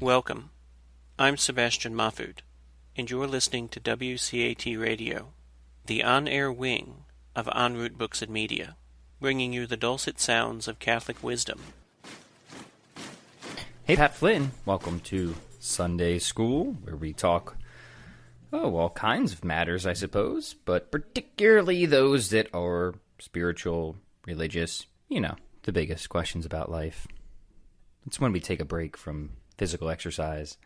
Welcome. I'm Sebastian Mahfood, and you're listening to WCAT Radio, the on-air wing of En Route Books and Media, bringing you the dulcet sounds of Catholic wisdom. Hey, Pat Flynn. Welcome to Sunday School, where we talk, all kinds of matters, I suppose, but particularly those that are spiritual, religious, the biggest questions about life. It's when we take a break from physical exercise,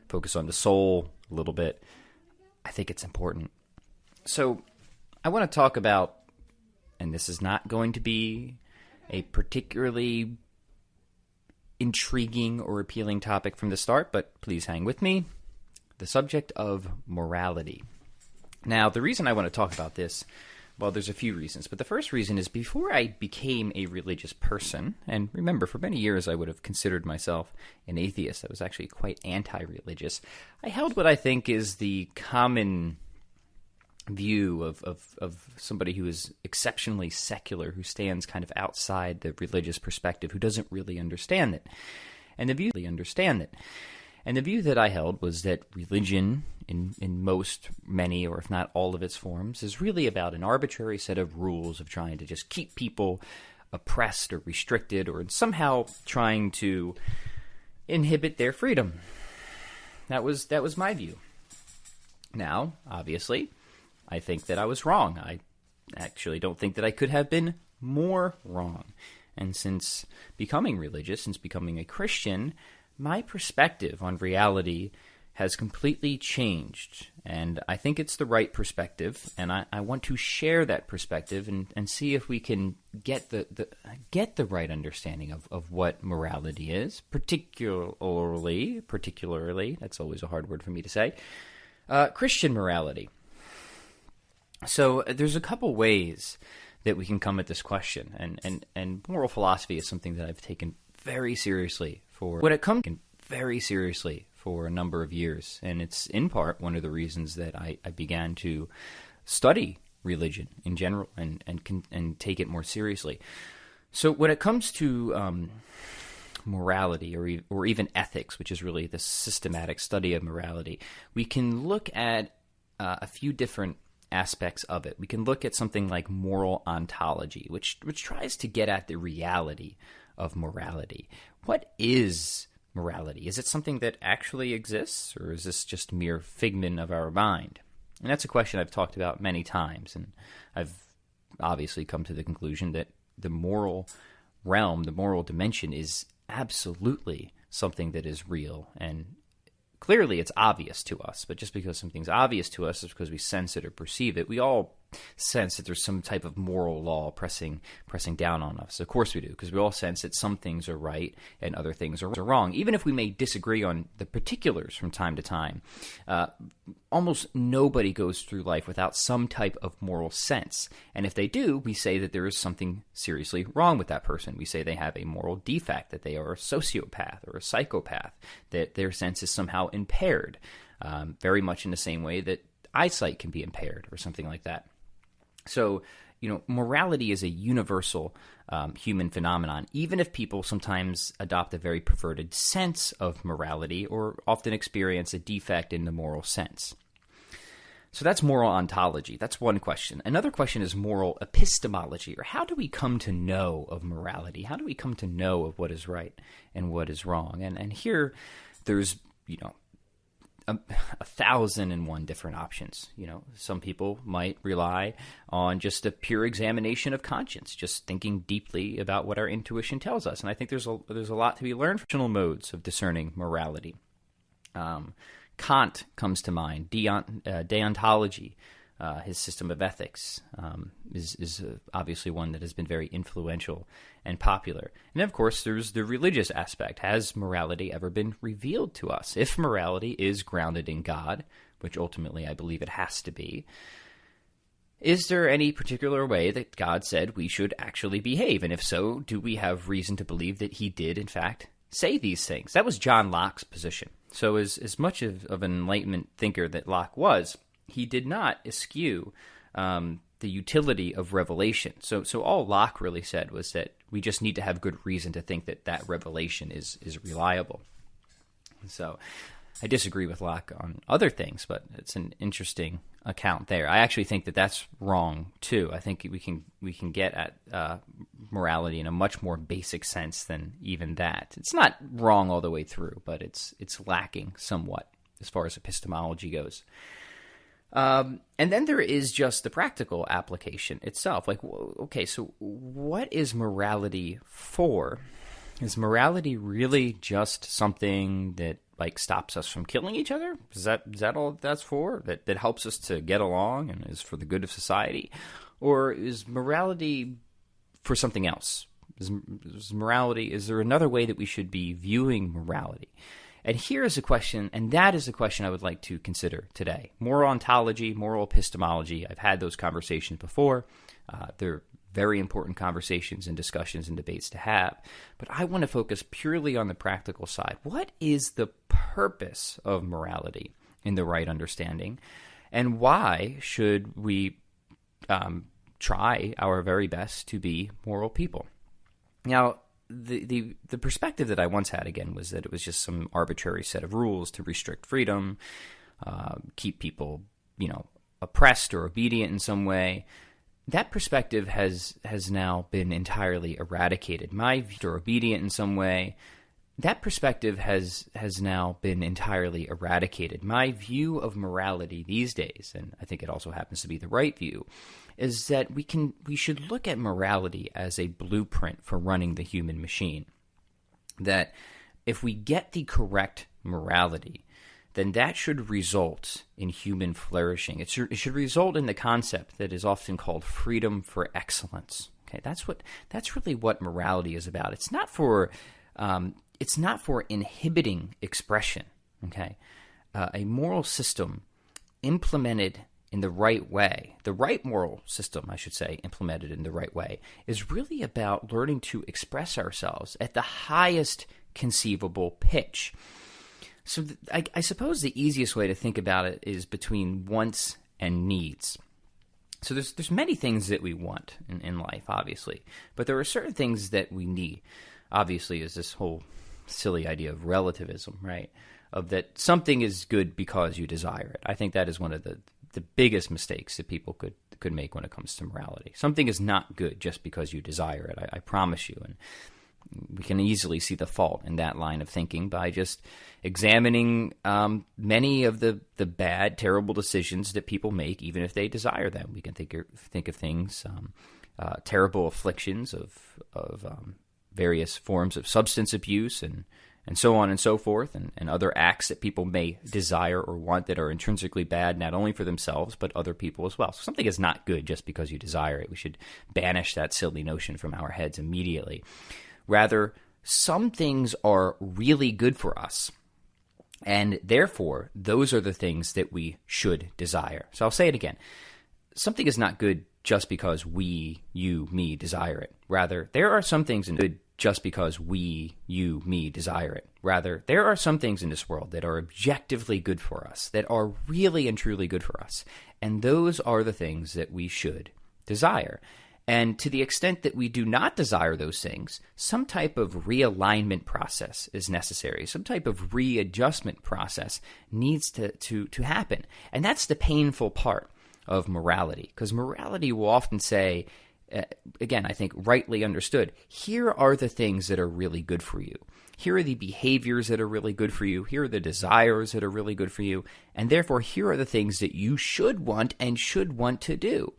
focus on the soul a little bit. I think it's important. So I want to talk about, and this is not going to be a particularly intriguing or appealing topic from the start, but please hang with me, the subject of morality. Now, the reason I want to talk about this, well, there's a few reasons, but the first reason is before I became a religious person, and remember, for many years I would have considered myself an atheist. I was actually quite anti-religious. I held what I think is the common view of somebody who is exceptionally secular, who stands kind of outside the religious perspective, who doesn't really understand it. And the view that I held was that religion, in most, many, or if not all of its forms, is really about an arbitrary set of rules of trying to just keep people oppressed or restricted, or somehow trying to inhibit their freedom. That was my view. Now, obviously, I think that I was wrong. I actually don't think that I could have been more wrong. And since becoming religious, since becoming a Christian, my perspective on reality has completely changed, and I think it's the right perspective, and I want to share that perspective and see if we can get the right understanding of what morality is, particularly, that's always a hard word for me to say, Christian morality. So there's a couple ways that we can come at this question, and moral philosophy is something that I've taken very seriously for a number of years, and it's in part one of the reasons that I began to study religion in general and take it more seriously. So when it comes to morality or even ethics, which is really the systematic study of morality, we can look at a few different aspects of it. We can look at something like moral ontology, which tries to get at the reality of morality. What is morality? Is it something that actually exists, or is this just mere figment of our mind? And that's a question I've talked about many times, and I've obviously come to the conclusion that the moral realm, the moral dimension, is absolutely something that is real, and clearly it's obvious to us, but just because something's obvious to us is because we sense it or perceive it. We all sense that there's some type of moral law pressing down on us. Of course we do, because we all sense that some things are right and other things are wrong. Even if we may disagree on the particulars from time to time, almost nobody goes through life without some type of moral sense. And if they do, we say that there is something seriously wrong with that person. We say they have a moral defect, that they are a sociopath or a psychopath, that their sense is somehow impaired, very much in the same way that eyesight can be impaired or something like that. So, morality is a universal human phenomenon, even if people sometimes adopt a very perverted sense of morality or often experience a defect in the moral sense. So that's moral ontology. That's one question. Another question is moral epistemology, or how do we come to know of morality? How do we come to know of what is right and what is wrong? And here there's, 1,001 different options. Some people might rely on just a pure examination of conscience, just thinking deeply about what our intuition tells us. And I think there's a lot to be learned from traditional modes of discerning morality. Kant comes to mind. Deontology, his system of ethics, is obviously one that has been very influential and popular. And of course, there's the religious aspect. Has morality ever been revealed to us? If morality is grounded in God, which ultimately I believe it has to be, is there any particular way that God said we should actually behave? And if so, do we have reason to believe that he did, in fact, say these things? That was John Locke's position. So as much of an Enlightenment thinker that Locke was, he did not eschew the utility of revelation. So all Locke really said was that we just need to have good reason to think that that revelation is reliable. So I disagree with Locke on other things, but it's an interesting account there. I actually think that that's wrong too. I think we can get at morality in a much more basic sense than even that. It's not wrong all the way through, but it's lacking somewhat as far as epistemology goes. And then there is just the practical application itself. Like, okay, so what is morality for? Is morality really just something that like stops us from killing each other? Is that all that's for? That helps us to get along and is for the good of society? Or is morality for something else? Is there another way that we should be viewing morality? And here is a question, and that is the question I would like to consider today. Moral ontology, moral epistemology. I've had those conversations before. They're very important conversations and discussions and debates to have. But I want to focus purely on the practical side. What is the purpose of morality in the right understanding? And why should we try our very best to be moral people? Now, the perspective that I once had, again, was that it was just some arbitrary set of rules to restrict freedom, keep people, oppressed or obedient in some way. That perspective has now been entirely eradicated. That perspective has now been entirely eradicated. My view of morality these days, and I think it also happens to be the right view, is that we should look at morality as a blueprint for running the human machine. That if we get the correct morality, then that should result in human flourishing. It should result in the concept that is often called freedom for excellence. Okay, that's really what morality is about. It's not for inhibiting expression. Okay, a moral system implemented in the right way, the right moral system, I should say, implemented in the right way, is really about learning to express ourselves at the highest conceivable pitch. So I suppose the easiest way to think about it is between wants and needs. So there's many things that we want in life, obviously, but there are certain things that we need. Obviously, is this whole silly idea of relativism, right? Of that something is good because you desire it. I think that is one of the biggest mistakes that people could make when it comes to morality. Something is not good just because you desire it, I promise you. And we can easily see the fault in that line of thinking by just examining many of the bad, terrible decisions that people make, even if they desire them. We can think of things, terrible afflictions of various forms of substance abuse and so on and so forth, and other acts that people may desire or want that are intrinsically bad, not only for themselves, but other people as well. So something is not good just because you desire it. We should banish that silly notion from our heads immediately. Rather, some things are really good for us, and therefore, those are the things that we should desire. So I'll say it again. Something is not good just because we, you, me, desire it. Rather, there are some things in good just because we, you, me, desire it. Rather, there are some things in this world that are objectively good for us, that are really and truly good for us, and those are the things that we should desire. And to the extent that we do not desire those things, some type of realignment process is necessary. Some type of readjustment process needs to happen. And that's the painful part of morality, because morality will often say, again, I think rightly understood, here are the things that are really good for you. Here are the behaviors that are really good for you. Here are the desires that are really good for you. And therefore, here are the things that you should want and should want to do.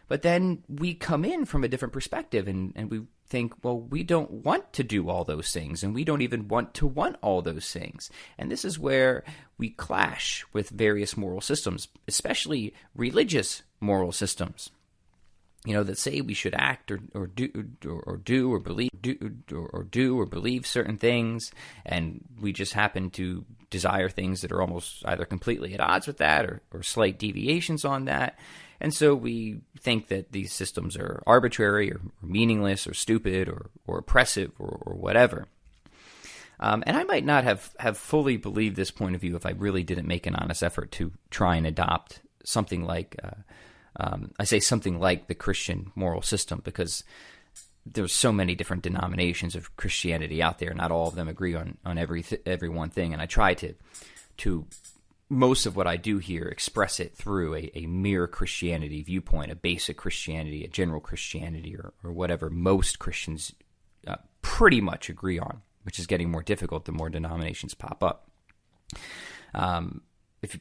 But then we come in from a different perspective and we think, well, we don't want to do all those things, and we don't even want to want all those things. And this is where we clash with various moral systems, especially religious moral systems, that say we should act or believe certain things, and we just happen to desire things that are almost either completely at odds with that or slight deviations on that. And so we think that these systems are arbitrary or meaningless or stupid or oppressive or whatever. And I might not have fully believed this point of view if I really didn't make an honest effort to try and adopt something like, I say something like the Christian moral system, because there's so many different denominations of Christianity out there. Not all of them agree on every one thing, and I try to most of what I do here express it through a mere Christianity viewpoint, a basic Christianity, a general Christianity, or whatever most Christians pretty much agree on, which is getting more difficult the more denominations pop up. If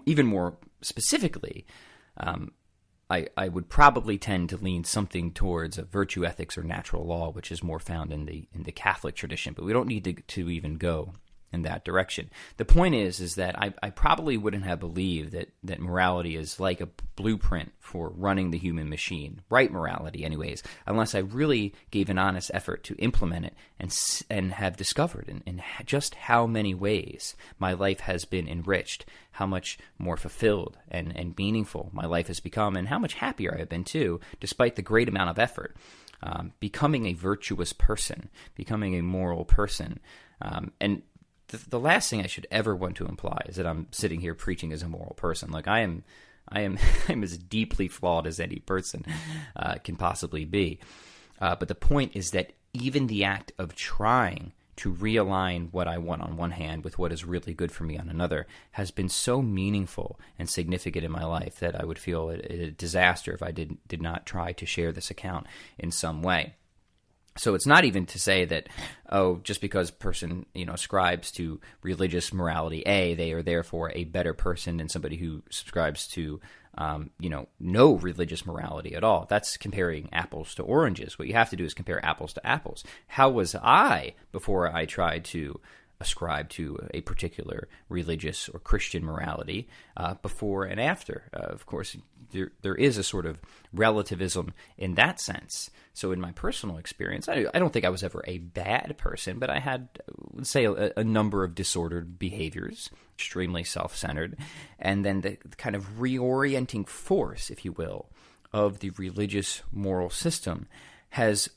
even more specifically, I would probably tend to lean something towards a virtue ethics or natural law, which is more found in the Catholic tradition. But we don't need to even go in that direction. The point is that I probably wouldn't have believed that morality is like a blueprint for running the human machine, right morality anyways, unless I really gave an honest effort to implement it and have discovered in just how many ways my life has been enriched, how much more fulfilled and meaningful my life has become, and how much happier I have been too, despite the great amount of effort. Becoming a virtuous person, becoming a moral person, and the last thing I should ever want to imply is that I'm sitting here preaching as a moral person. Like I am I'm as deeply flawed as any person can possibly be. But the point is that even the act of trying to realign what I want on one hand with what is really good for me on another has been so meaningful and significant in my life that I would feel a disaster if I did not try to share this account in some way. So it's not even to say that, just because a person, ascribes to religious morality A, they are therefore a better person than somebody who subscribes to, no religious morality at all. That's comparing apples to oranges. What you have to do is compare apples to apples. How was I before I tried to ascribe to a particular religious or Christian morality before and after? Of course, there is a sort of relativism in that sense. So in my personal experience, I don't think I was ever a bad person, but I had, let's say, a number of disordered behaviors, extremely self-centered, and then the kind of reorienting force, if you will, of the religious moral system has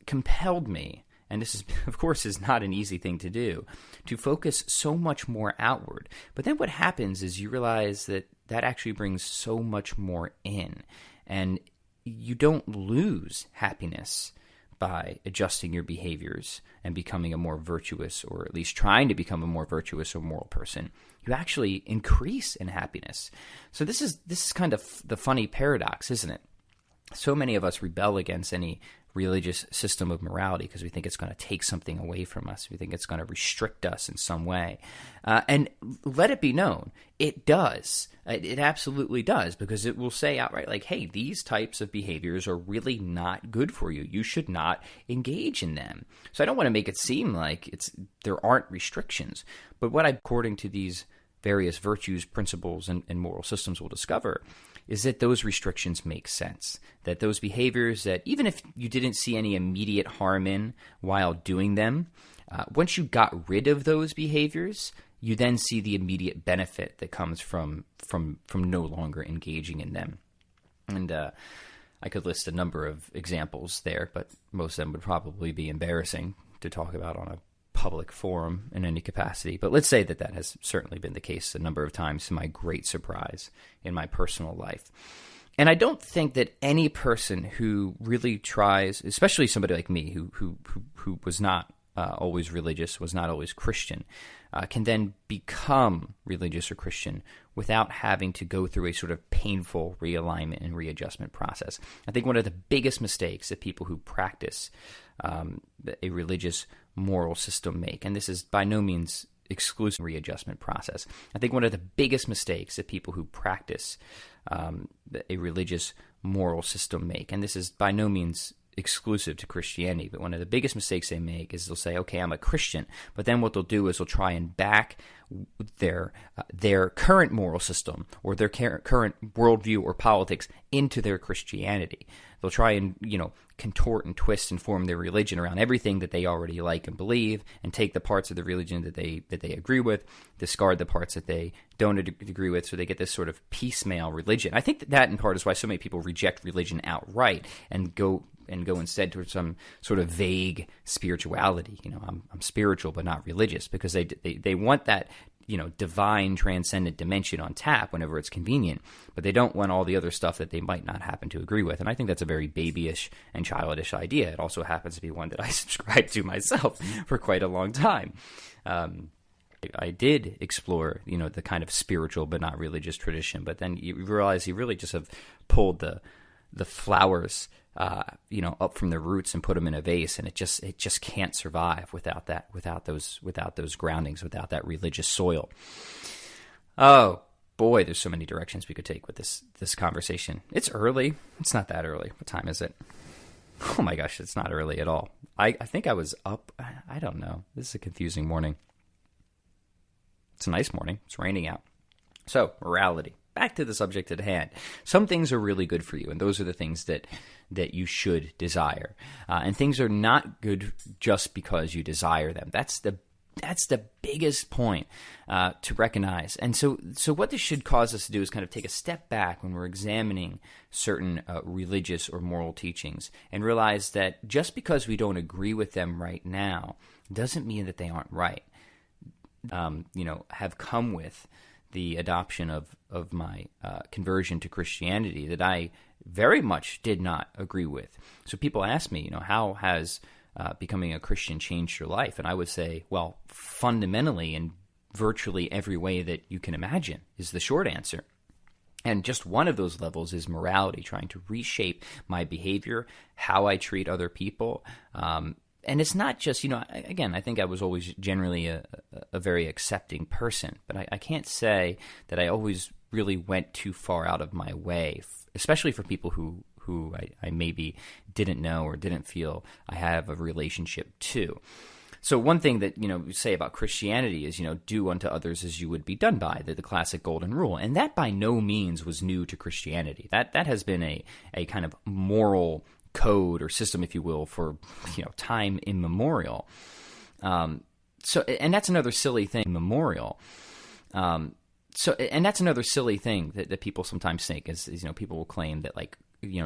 compelled me, and this is, of course, is not an easy thing to do, to focus so much more outward. But then what happens is you realize that actually brings so much more in, and you don't lose happiness by adjusting your behaviors and becoming a more virtuous, or at least trying to become a more virtuous or moral person. You actually increase in happiness. So this is kind of the funny paradox, isn't it? So many of us rebel against any religious system of morality because we think it's going to take something away from us. We think it's going to restrict us in some way. And let it be known, it does. It absolutely does, because it will say outright, like, hey, these types of behaviors are really not good for you. You should not engage in them. So I don't want to make it seem like there aren't restrictions. But what according to these various virtues, principles, and moral systems will discover is that those restrictions make sense, that those behaviors that even if you didn't see any immediate harm in while doing them, once you got rid of those behaviors, you then see the immediate benefit that comes from no longer engaging in them. And I could list a number of examples there, but most of them would probably be embarrassing to talk about on a public forum in any capacity. But let's say that has certainly been the case a number of times, to my great surprise in my personal life. And I don't think that any person who really tries, especially somebody like me who was not always religious, was not always Christian, can then become religious or Christian without having to go through a sort of painful realignment and readjustment process. I think one of the biggest mistakes that people who practice a religious moral system make, and this is by no means exclusive readjustment process. I think one of the biggest mistakes that people who practice a religious moral system make, and this is by no means exclusive to Christianity, but one of the biggest mistakes they make is they'll say, okay, I'm a Christian, but then what they'll do is they'll try and back their current moral system or their current worldview or politics into their Christianity. They'll try and, contort and twist and form their religion around everything that they already like and believe, and take the parts of the religion that they agree with, discard the parts that they don't agree with, so they get this sort of piecemeal religion. I think that in part is why so many people reject religion outright and go instead towards some sort of vague spirituality. I'm spiritual but not religious, because they want that divine transcendent dimension on tap whenever it's convenient, but they don't want all the other stuff that they might not happen to agree with. And I think that's a very babyish and childish idea. It also happens to be one that I subscribe to myself for quite a long time. I did explore, the kind of spiritual but not religious tradition, but then you realize you really just have pulled the flowers, up from the roots and put them in a vase, and it just can't survive without those groundings, without that religious soil. Oh boy, there's so many directions we could take with this conversation. It's early. It's not that early. What time is it? Oh my gosh, it's not early at all. I think I was up. I don't know. This is a confusing morning. It's a nice morning. It's raining out. So, morality. Back to the subject at hand. Some things are really good for you, and those are the things that you should desire. And things are not good just because you desire them. That's the biggest point to recognize. And so what this should cause us to do is kind of take a step back when we're examining certain religious or moral teachings and realize that just because we don't agree with them right now doesn't mean that they aren't right. Have come with the adoption of my conversion to Christianity that I very much did not agree with. So people ask me, how has becoming a Christian changed your life? And I would say, well, fundamentally in virtually every way that you can imagine is the short answer. And just one of those levels is morality, trying to reshape my behavior, how I treat other people. And it's not just, again, I think I was always generally a very accepting person, but I can't say that I always really went too far out of my way, especially for people who I maybe didn't know or didn't feel I have a relationship to. So one thing that, we say about Christianity is, do unto others as you would be done by, the classic golden rule. And that by no means was new to Christianity. That has been a kind of moral code or system, if you will, for time immemorial. And that's another silly thing. And that's another silly thing that people sometimes think is people will claim that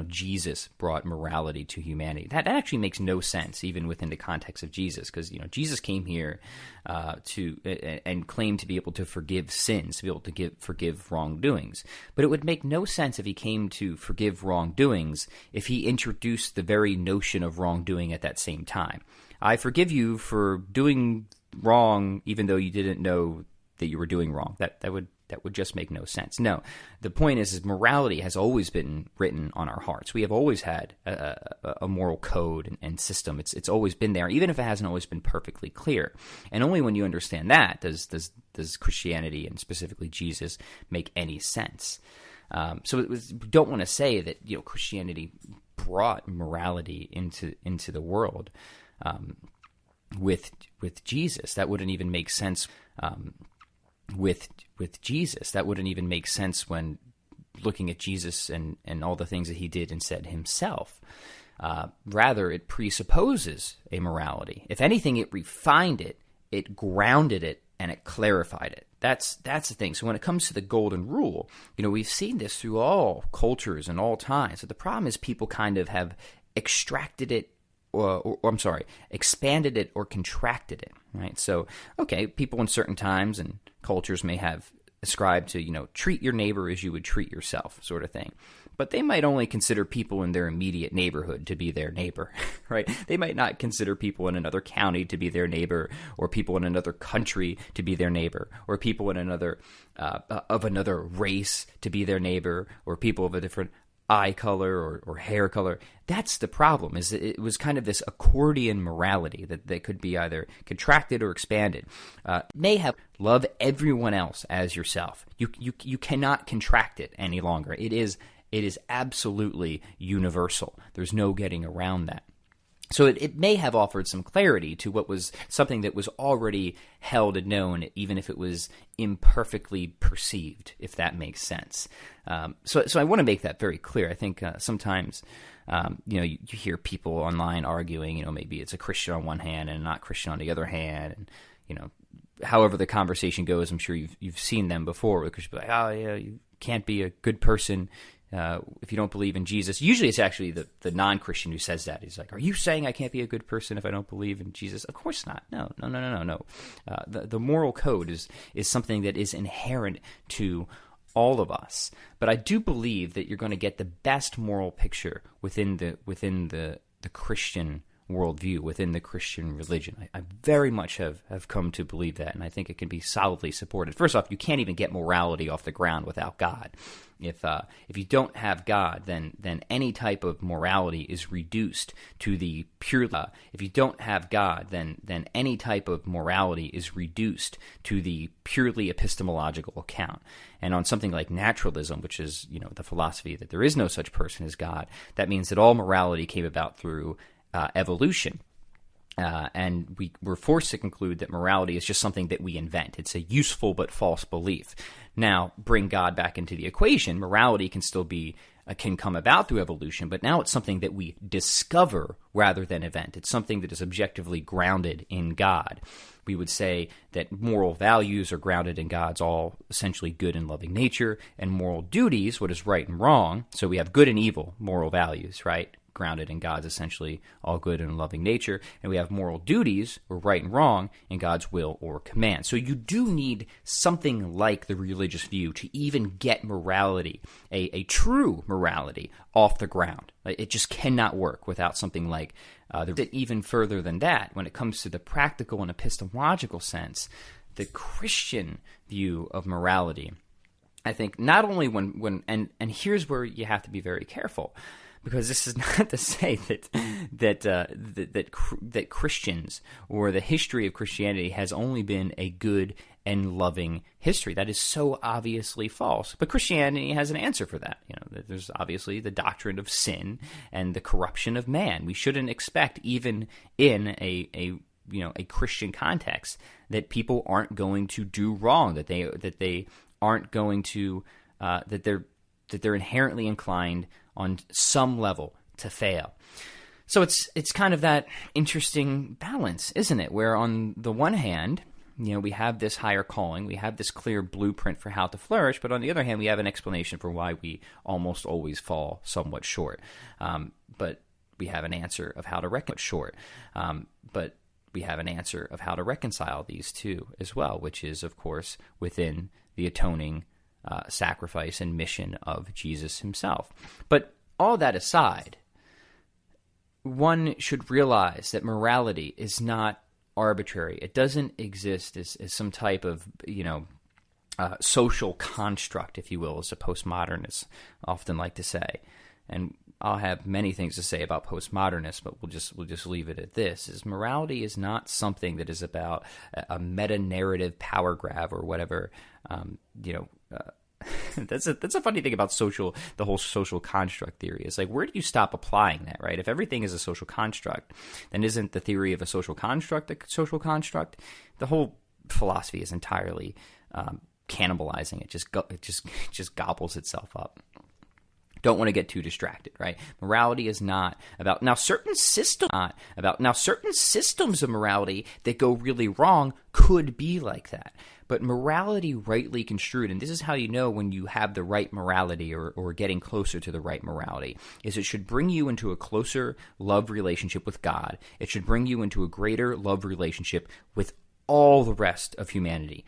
Jesus brought morality to humanity. That actually makes no sense, even within the context of Jesus, because Jesus came here and claimed to be able to forgive sins, to be able to forgive wrongdoings. But it would make no sense if he came to forgive wrongdoings if he introduced the very notion of wrongdoing at that same time. I forgive you for doing wrong, even though you didn't know that you were doing wrong. That would just make no sense. No, the point is morality has always been written on our hearts. We have always had a moral code and system. It's always been there, even if it hasn't always been perfectly clear. And only when you understand that does Christianity, and specifically Jesus, make any sense. So we don't want to say that Christianity brought morality into the world with Jesus. That wouldn't even make sense. With Jesus, that wouldn't even make sense when looking at Jesus and all the things that he did and said himself. Rather, it presupposes a morality. If anything, it refined it, it grounded it, and it clarified it. That's the thing. So when it comes to the golden rule, we've seen this through all cultures and all times. So the problem is people kind of have extracted it, expanded it or contracted it, right? So, okay, people in certain times and cultures may have ascribed to, treat your neighbor as you would treat yourself sort of thing. But they might only consider people in their immediate neighborhood to be their neighbor, right? They might not consider people in another county to be their neighbor, or people in another country to be their neighbor, or people in another race to be their neighbor, or people of a different eye color or hair color. That's the problem, is that it was kind of this accordion morality that could be either contracted or expanded. May have love everyone else as yourself. You cannot contract it any longer. It is absolutely universal. There's no getting around that. So it may have offered some clarity to what was something that was already held and known, even if it was imperfectly perceived, if that makes sense. So I want to make that very clear. I think sometimes, you hear people online arguing, maybe it's a Christian on one hand and not Christian on the other hand, and however the conversation goes, I'm sure you've seen them before. Because you'll be like, oh yeah, you can't be a good person if you don't believe in Jesus. Usually it's actually the non-Christian who says that. He's like, are you saying I can't be a good person if I don't believe in Jesus? Of course not. No. The moral code is something that is inherent to all of us. But I do believe that you're going to get the best moral picture within the Christian worldview, within the Christian religion. I very much have come to believe that, and I think it can be solidly supported. First off, you can't even get morality off the ground without God. If you don't have God, then any type of morality is reduced to the pure. If you don't have God, then any type of morality is reduced to the purely epistemological account. And on something like naturalism, which is the philosophy that there is no such person as God, that means that all morality came about through evolution. And we're forced to conclude that morality is just something that we invent. It's a useful but false belief. Now, bring God back into the equation. Morality can come about through evolution, but now it's something that we discover rather than invent. It's something that is objectively grounded in God. We would say that moral values are grounded in God's all essentially good and loving nature, and moral duties, what is right and wrong. So we have good and evil moral values, right? Grounded in God's essentially all good and loving nature, and we have moral duties, or right and wrong, in God's will or command. So you do need something like the religious view to even get morality, a true morality, off the ground. It just cannot work without something like even further than that. When it comes to the practical and epistemological sense, the Christian view of morality, I think not only and here's where you have to be very careful. Because this is not to say that Christians or the history of Christianity has only been a good and loving history. That is so obviously false. But Christianity has an answer for that. There's obviously the doctrine of sin and the corruption of man. We shouldn't expect, even in a Christian context, that people aren't going to do wrong. That they aren't going to that they're inherently inclined on some level to fail. So it's kind of that interesting balance, isn't it? Where on the one hand, we have this higher calling, we have this clear blueprint for how to flourish, but on the other hand, we have an explanation for why we almost always fall somewhat short. But we have an answer of how to reconcile these two as well, which is, of course, within the atoning sacrifice and mission of Jesus himself. But all that aside, one should realize that morality is not arbitrary. It doesn't exist as some type of, social construct, if you will, as the postmodernists often like to say. And I'll have many things to say about postmodernists, but we'll just leave it at this: is morality is not something that is about a meta-narrative power grab or whatever. That's a funny thing about the whole social construct theory. It's like, where do you stop applying that, right? If everything is a social construct, then isn't the theory of a social construct a social construct? The whole philosophy is entirely cannibalizing. It just gobbles itself up. Don't want to get too distracted, right? Morality is not about certain systems of morality that go really wrong could be like that. But morality rightly construed, and this is how you know when you have the right morality or getting closer to the right morality, is it should bring you into a closer love relationship with God. It should bring you into a greater love relationship with all the rest of humanity.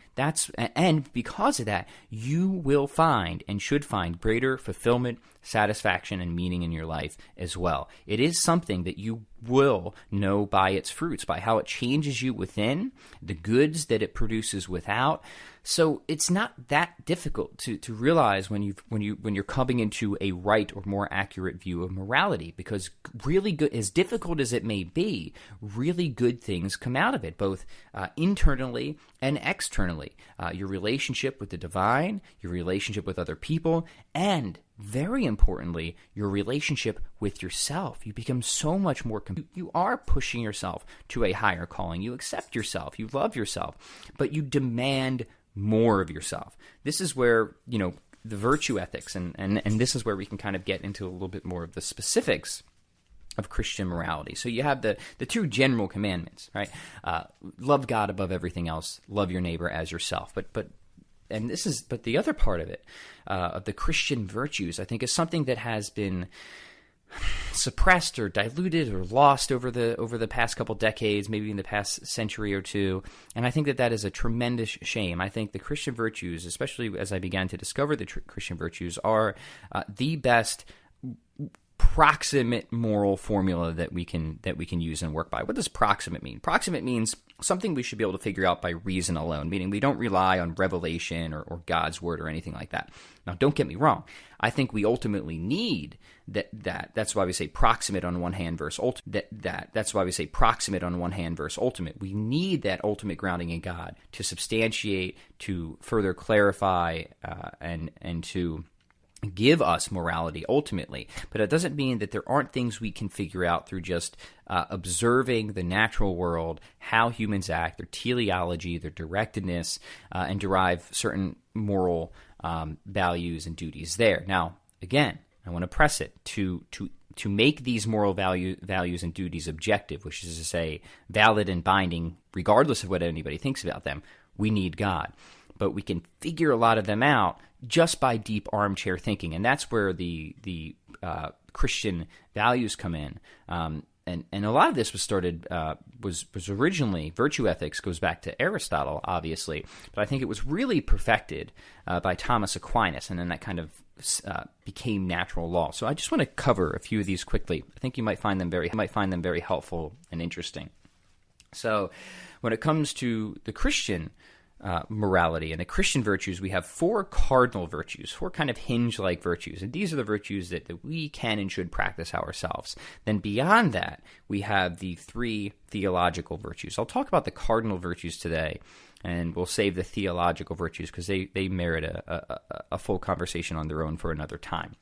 And because of that, you will find and should find greater fulfillment, satisfaction, and meaning in your life as well. It is something that you will know by its fruits, by how it changes you within, the goods that it produces without. So it's not that difficult to realize when you're coming into a right or more accurate view of morality, because really good, as difficult as it may be, really good things come out of it, both internally and externally. Your relationship with the divine, your relationship with other people, and very importantly, your relationship with yourself. You become so much more. You are pushing yourself to a higher calling. You accept yourself. You love yourself, but you demand more of yourself. This is where, the virtue ethics, and this is where we can kind of get into a little bit more of the specifics of Christian morality. So you have the two general commandments, right? Love God above everything else. Love your neighbor as yourself. But but the other part of it, of the Christian virtues, I think is something that has been suppressed or diluted or lost over the past couple decades, maybe in the past century or two. And I think that is a tremendous shame. I think the Christian virtues, especially as I began to discover the Christian virtues, are the best proximate moral formula that we can use and work by. What does proximate mean? Proximate means something we should be able to figure out by reason alone, meaning we don't rely on revelation or God's word or anything like that. Now, don't get me wrong. I think we ultimately need that. That's why we say proximate on one hand versus ultimate. That's why we say proximate on one hand versus ultimate. We need that ultimate grounding in God to substantiate, to further clarify, and to give us morality ultimately. But it doesn't mean that there aren't things we can figure out through just observing the natural world, how humans act, their teleology, their directedness, and derive certain moral values and duties there. Now, again, I want to press it to make these moral values and duties objective, which is to say valid and binding regardless of what anybody thinks about them. We need God. But we can figure a lot of them out just by deep armchair thinking, and that's where the Christian values come in. And a lot of this was started was originally, virtue ethics goes back to Aristotle, obviously, but I think it was really perfected by Thomas Aquinas, and then that kind of became natural law. So I just want to cover a few of these quickly. I think you might find them very helpful and interesting. So when it comes to the Christian morality and the Christian virtues, we have four cardinal virtues, four kind of hinge-like virtues, and these are the virtues that we can and should practice ourselves. Then beyond that, we have the three theological virtues. I'll talk about the cardinal virtues today, and we'll save the theological virtues because they merit a full conversation on their own for another time.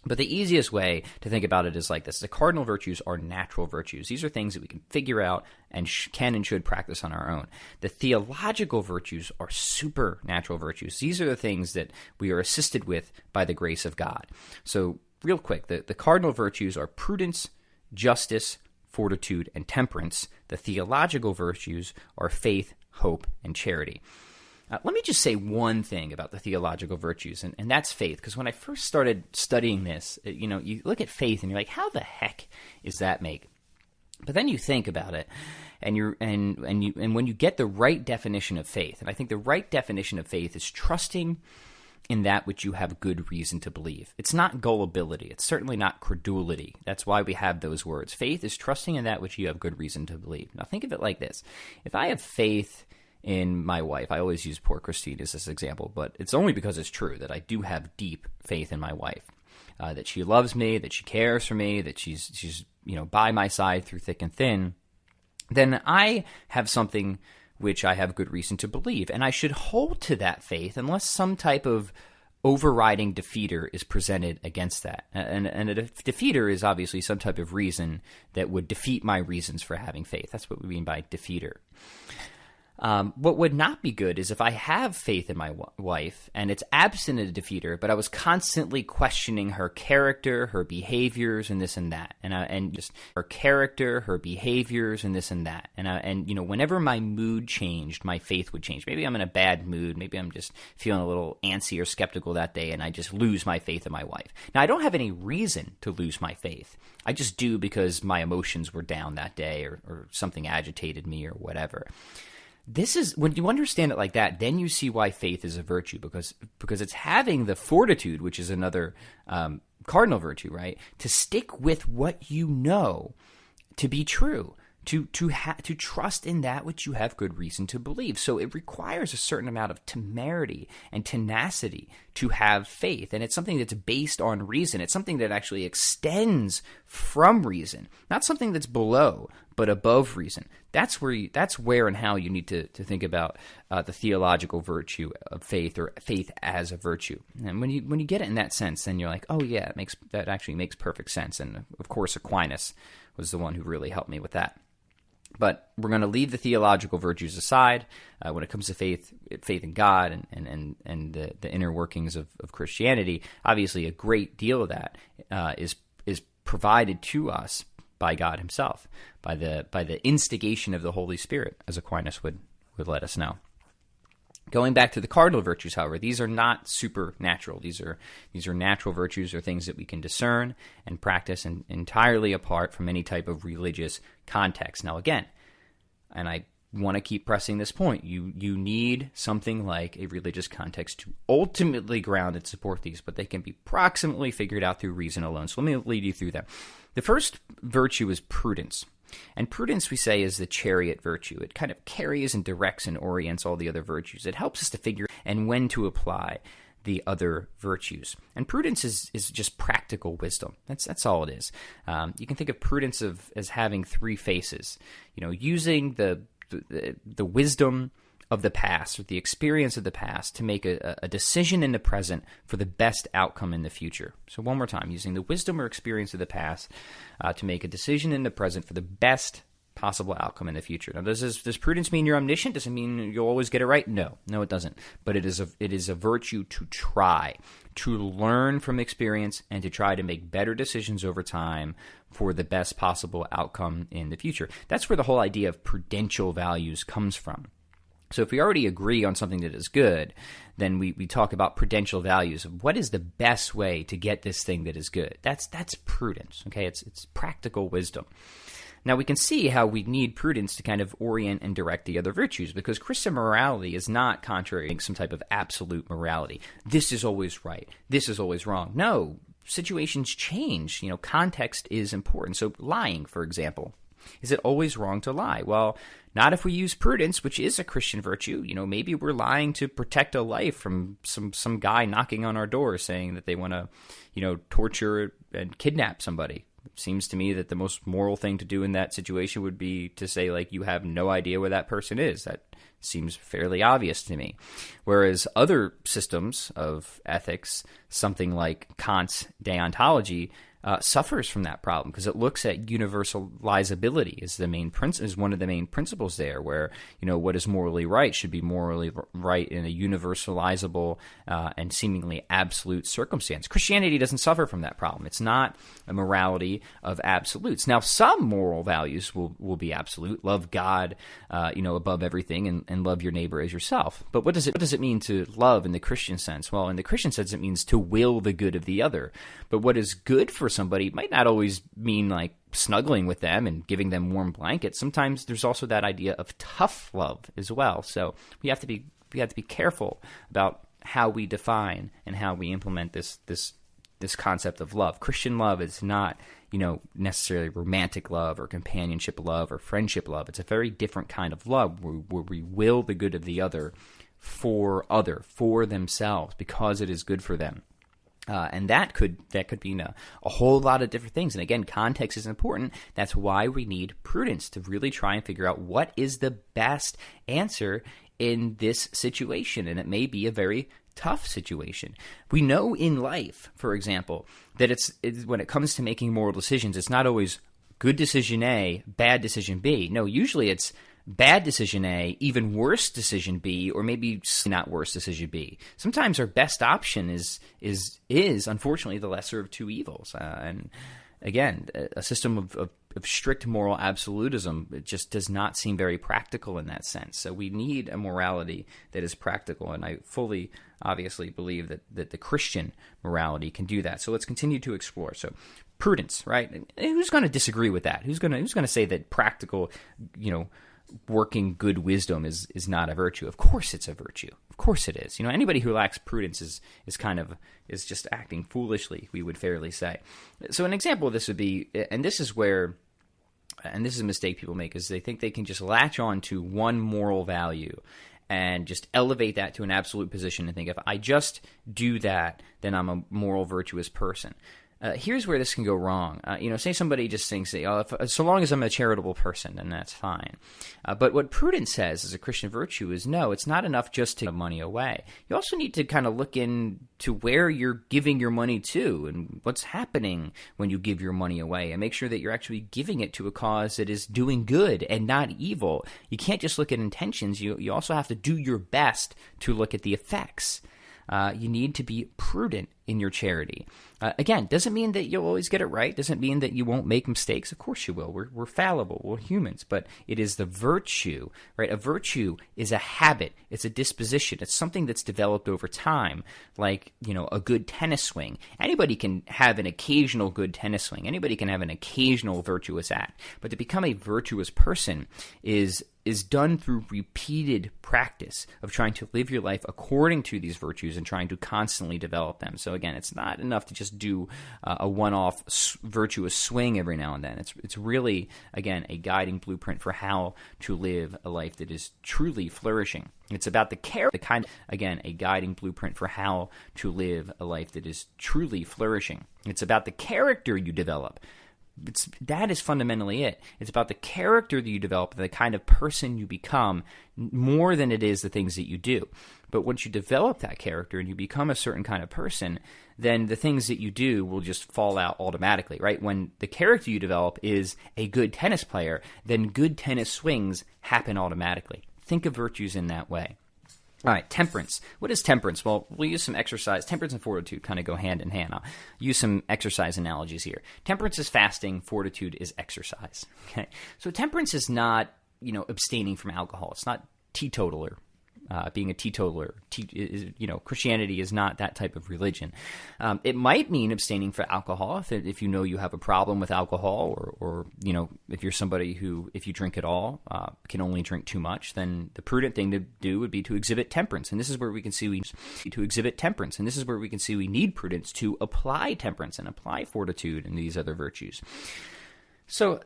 But the easiest way to think about it is like this. The cardinal virtues are natural virtues. These are things that we can figure out and can and should practice on our own. The theological virtues are supernatural virtues. These are the things that we are assisted with by the grace of God. So real quick, the cardinal virtues are prudence, justice, fortitude, and temperance. The theological virtues are faith, hope, and charity. Let me just say one thing about the theological virtues, and that's faith. Because when I first started studying this, you look at faith and you're like, how the heck is that make? But then you think about it, and when you get the right definition of faith, and I think the right definition of faith is trusting in that which you have good reason to believe. It's not gullibility. It's certainly not credulity. That's why we have those words. Faith is trusting in that which you have good reason to believe. Now think of it like this. If I have faith in my wife, I always use poor Christine as this example, but it's only because it's true that I do have deep faith in my wife, that she loves me, that she cares for me, that she's by my side through thick and thin. Then I have something which I have good reason to believe, and I should hold to that faith unless some type of overriding defeater is presented against that. And a defeater is obviously some type of reason that would defeat my reasons for having faith. That's what we mean by defeater. What would not be good is if I have faith in my wife and it's absent a defeater, but I was constantly questioning her character, her behaviors, and this and that, and just her character, her behaviors, and this and that, and whenever my mood changed, my faith would change. Maybe I'm in a bad mood, maybe I'm just feeling a little antsy or skeptical that day, and I just lose my faith in my wife. Now I don't have any reason to lose my faith. I just do because my emotions were down that day, or something agitated me, or whatever. This is when you understand it like that, then you see why faith is a virtue, because it's having the fortitude, which is another cardinal virtue, right? To stick with what you know to be true, to trust in that which you have good reason to believe. So it requires a certain amount of temerity and tenacity to have faith, and it's something that's based on reason. It's something that actually extends from reason, not something that's below, but above reason. That's where and how you need to think about the theological virtue of faith, or faith as a virtue. And when you get it in that sense, then you're like, oh yeah, that actually makes perfect sense. And of course, Aquinas was the one who really helped me with that. But we're going to leave the theological virtues aside when it comes to faith in God and the inner workings of Christianity. Obviously, a great deal of that is provided to us by God Himself, by the instigation of the Holy Spirit, as Aquinas would let us know. Going back to the cardinal virtues, however, these are not supernatural. These are natural virtues, or things that we can discern and practice, and entirely apart from any type of religious context. Now, again, and I want to keep pressing this point, you need something like a religious context to ultimately ground and support these, but they can be proximately figured out through reason alone. So let me lead you through them. The first virtue is prudence. And prudence, we say, is the chariot virtue. It kind of carries and directs and orients all the other virtues. It helps us to figure and when to apply the other virtues. And prudence is just practical wisdom. That's all it is. You can think of prudence as having three faces. Using the wisdom of the past, or the experience of the past, to make a decision in the present for the best outcome in the future. So one more time, using the wisdom or experience of the past to make a decision in the present for the best possible outcome in the future. Now, does prudence mean you're omniscient? Does it mean you'll always get it right? No, it doesn't. But it is a virtue to try, to learn from experience, and to try to make better decisions over time for the best possible outcome in the future. That's where the whole idea of prudential values comes from. So if we already agree on something that is good, then we talk about prudential values of what is the best way to get this thing that is good. That's prudence, okay? It's practical wisdom. Now, we can see how we need prudence to kind of orient and direct the other virtues, because Christian morality is not contrary to some type of absolute morality. This is always right. This is always wrong. No, situations change. Context is important. So lying, for example. Is it always wrong to lie? Well, not if we use prudence, which is a Christian virtue. Maybe we're lying to protect a life from some guy knocking on our door saying that they want to, torture and kidnap somebody. It seems to me that the most moral thing to do in that situation would be to say, like, you have no idea where that person is. That seems fairly obvious to me. Whereas other systems of ethics, something like Kant's deontology, suffers from that problem, because it looks at universalizability as one of the main principles there, where what is morally right should be morally right in a universalizable and seemingly absolute circumstance. Christianity doesn't suffer from that problem. It's not a morality of absolutes. Now, some moral values will be absolute. Love God, above everything, and love your neighbor as yourself. But what does it mean to love in the Christian sense? Well, in the Christian sense, it means to will the good of the other. But what is good for somebody might not always mean like snuggling with them and giving them warm blankets. Sometimes there's also that idea of tough love as well. So we have to be careful about how we define and how we implement this concept of love. Christian love is not, necessarily romantic love or companionship love or friendship love. It's a very different kind of love where we will the good of the other for themselves, because it is good for them. And that could mean a whole lot of different things. And again, context is important. That's why we need prudence, to really try and figure out what is the best answer in this situation. And it may be a very tough situation. We know in life, for example, that it's when it comes to making moral decisions, it's not always good decision A, bad decision B. No, usually it's bad decision A, even worse decision B, or maybe not worse decision B. Sometimes our best option is unfortunately the lesser of two evils. And again, a system of strict moral absolutism, it just does not seem very practical in that sense. So we need a morality that is practical, and I fully, obviously, believe that the Christian morality can do that. So let's continue to explore. So prudence, right? And who's going to disagree with that? Who's going to say that practical, working good wisdom is not a virtue? Of course it's a virtue. Of course it is. Anybody who lacks prudence is just acting foolishly, we would fairly say. So an example of this would be, and this is a mistake people make, is they think they can just latch on to one moral value and just elevate that to an absolute position and think, if I just do that, then I'm a moral, virtuous person. Here's where this can go wrong. Say somebody just thinks that, so long as I'm a charitable person, then that's fine. But what prudence says as a Christian virtue is, no, it's not enough just to give money away. You also need to kind of look into where you're giving your money to and what's happening when you give your money away, and make sure that you're actually giving it to a cause that is doing good and not evil. You can't just look at intentions. You also have to do your best to look at the effects. You need to be prudent in your charity. Again, doesn't mean that you'll always get it right. Doesn't mean that you won't make mistakes. Of course you will. We're fallible. We're humans. But it is the virtue, right? A virtue is a habit. It's a disposition. It's something that's developed over time, like, a good tennis swing. Anybody can have an occasional good tennis swing. Anybody can have an occasional virtuous act. But to become a virtuous person is done through repeated practice of trying to live your life according to these virtues and trying to constantly develop them. So again, it's not enough to just do a one-off virtuous swing every now and then. It's really, again, a guiding blueprint for how to live a life that is truly flourishing. It's about a guiding blueprint for how to live a life that is truly flourishing. It's about the character you develop. That is fundamentally it. It's about the character that you develop, the kind of person you become, more than it is the things that you do. But once you develop that character and you become a certain kind of person, then the things that you do will just fall out automatically, right? When the character you develop is a good tennis player, then good tennis swings happen automatically. Think of virtues in that way. All right, temperance. What is temperance? Well, we'll use some exercise. Temperance and fortitude kind of go hand in hand. I'll use some exercise analogies here. Temperance is fasting. Fortitude is exercise. Okay, so temperance is not, abstaining from alcohol. It's not teetotaler. Being a teetotaler, Christianity is not that type of religion. It might mean abstaining from alcohol if you know you have a problem with alcohol, or if you're somebody who, if you drink at all, can only drink too much. Then the prudent thing to do would be to exhibit temperance, and this is where we can see we need prudence to apply temperance and apply fortitude and these other virtues. So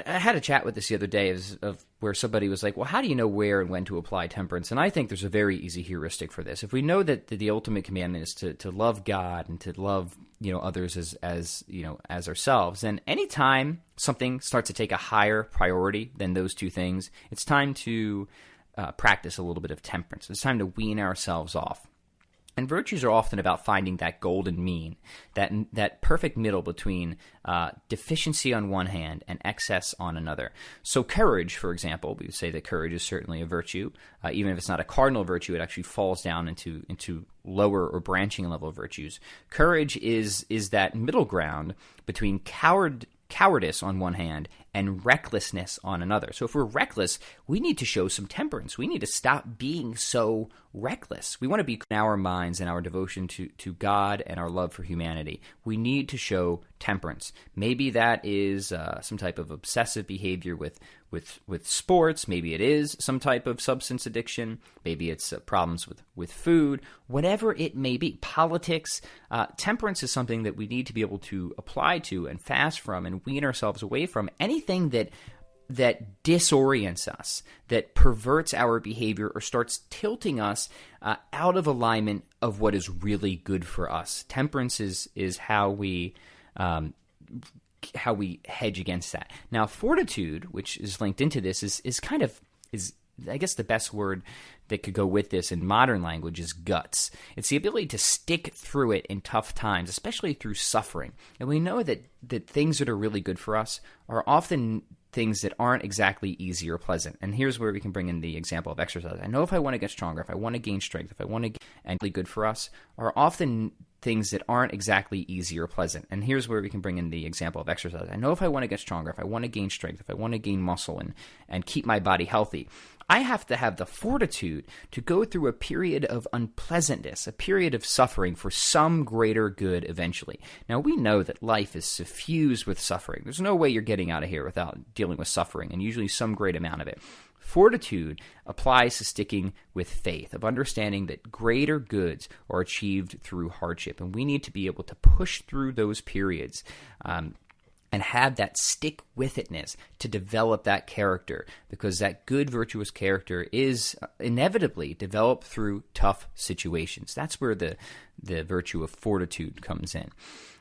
I had a chat with this the other day of where somebody was like, well, how do you know where and when to apply temperance? And I think there's a very easy heuristic for this. If we know that the ultimate commandment is to love God and to love others as ourselves, then anytime something starts to take a higher priority than those two things, it's time to practice a little bit of temperance. It's time to wean ourselves off. And virtues are often about finding that golden mean, that perfect middle between deficiency on one hand and excess on another. So courage, for example, we would say that courage is certainly a virtue. Even if it's not a cardinal virtue, it actually falls down into lower or branching level virtues. Courage is that middle ground between cowardice on one hand and recklessness on another. So if we're reckless, we need to show some temperance. We need to stop being so reckless. We want to be in our minds and our devotion to God and our love for humanity. We need to show temperance. Maybe that is some type of obsessive behavior with sports. Maybe it is some type of substance addiction. Maybe it's problems with food. Whatever it may be, politics. Temperance is something that we need to be able to apply to and fast from and wean ourselves away from. Anything that disorients us, that perverts our behavior or starts tilting us out of alignment of what is really good for us. Temperance is how we hedge against that. Now, fortitude, which is linked into this, is I guess the best word that could go with this in modern language is guts. It's the ability to stick through it in tough times, especially through suffering. And we know that things that are really good for us are often things that aren't exactly easy or pleasant. And here's where we can bring in the example of exercise. I know if I want to get stronger, if I want to gain strength, if I want to get and really good for us are often things that aren't exactly easy or pleasant. And here's where we can bring in the example of exercise. I know if I want to get stronger, if I want to gain strength, if I want to gain muscle and keep my body healthy, I have to have the fortitude to go through a period of unpleasantness, a period of suffering for some greater good eventually. Now, we know that life is suffused with suffering. There's no way you're getting out of here without dealing with suffering, and usually some great amount of it. Fortitude applies to sticking with faith, of understanding that greater goods are achieved through hardship, and we need to be able to push through those periods and have that stick-with-itness to develop that character, because that good, virtuous character is inevitably developed through tough situations. That's where the virtue of fortitude comes in.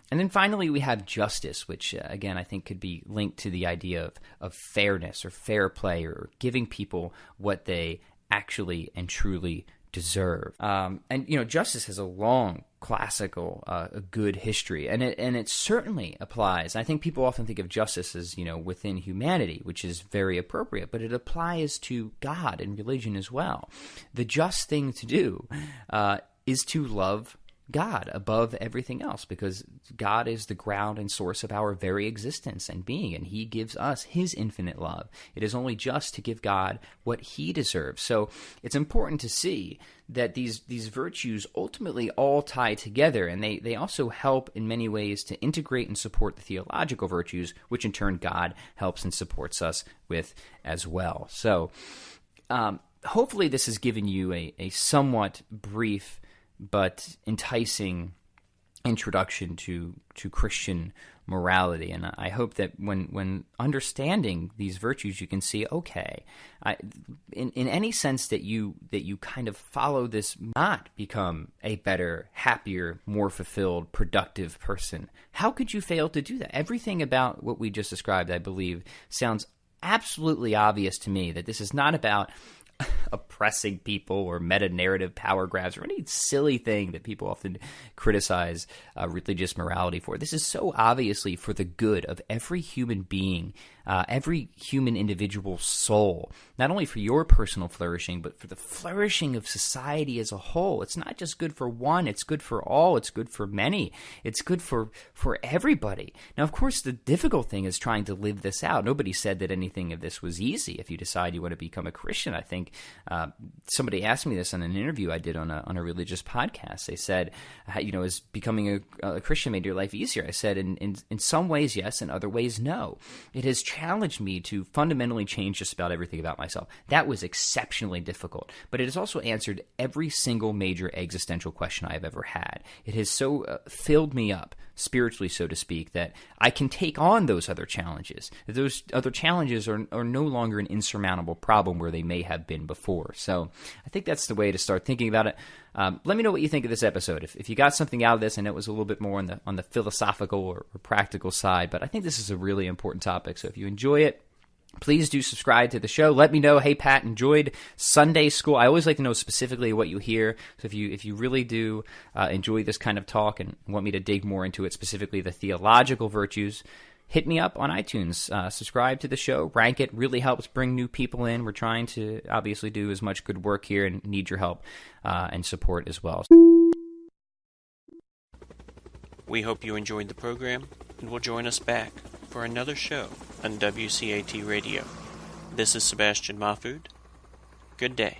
And then finally, we have justice, which, again, I think could be linked to the idea of fairness or fair play or giving people what they actually and truly deserve. And justice has a long classical, a good history, and it certainly applies. I think people often think of justice as within humanity, which is very appropriate, but it applies to God and religion as well. The just thing to do is to love God above everything else, because God is the ground and source of our very existence and being, and he gives us his infinite love. It is only just to give God what he deserves. So it's important to see that these virtues ultimately all tie together, and they also help in many ways to integrate and support the theological virtues, which in turn God helps and supports us with as well. So hopefully this has given you a somewhat brief but enticing introduction to Christian morality. And I hope that when understanding these virtues, you can see, okay, in any sense that you kind of follow this, not become a better, happier, more fulfilled, productive person. How could you fail to do that? Everything about what we just described, I believe, sounds absolutely obvious to me, that this is not about oppressing people or meta-narrative power grabs or any silly thing that people often criticize religious morality for. This is so obviously for the good of every human being, every human individual soul, not only for your personal flourishing, but for the flourishing of society as a whole. It's not just good for one, it's good for all, it's good for many, it's good for everybody. Now, of course, the difficult thing is trying to live this out. Nobody said that anything of this was easy. If you decide you want to become a Christian, I think somebody asked me this on an interview I did on a religious podcast. They said, is becoming a Christian made your life easier? I said, in some ways, yes, in other ways, no. It has challenged me to fundamentally change just about everything about myself. That was exceptionally difficult, but it has also answered every single major existential question I have ever had. It has so filled me up, spiritually, so to speak, that I can take on those other challenges. Those other challenges are no longer an insurmountable problem where they may have been before. So I think that's the way to start thinking about it. Let me know what you think of this episode. If you got something out of this, I know it was a little bit more on the philosophical or practical side, but I think this is a really important topic. So if you enjoy it, please do subscribe to the show. Let me know, hey, Pat, enjoyed Sunday school. I always like to know specifically what you hear. So if you really do enjoy this kind of talk and want me to dig more into it, specifically the theological virtues, hit me up on iTunes. Subscribe to the show. Rank it. Really helps bring new people in. We're trying to obviously do as much good work here and need your help and support as well. We hope you enjoyed the program and will join us back for another show on WCAT Radio. This is Sebastian Mahfood. Good day.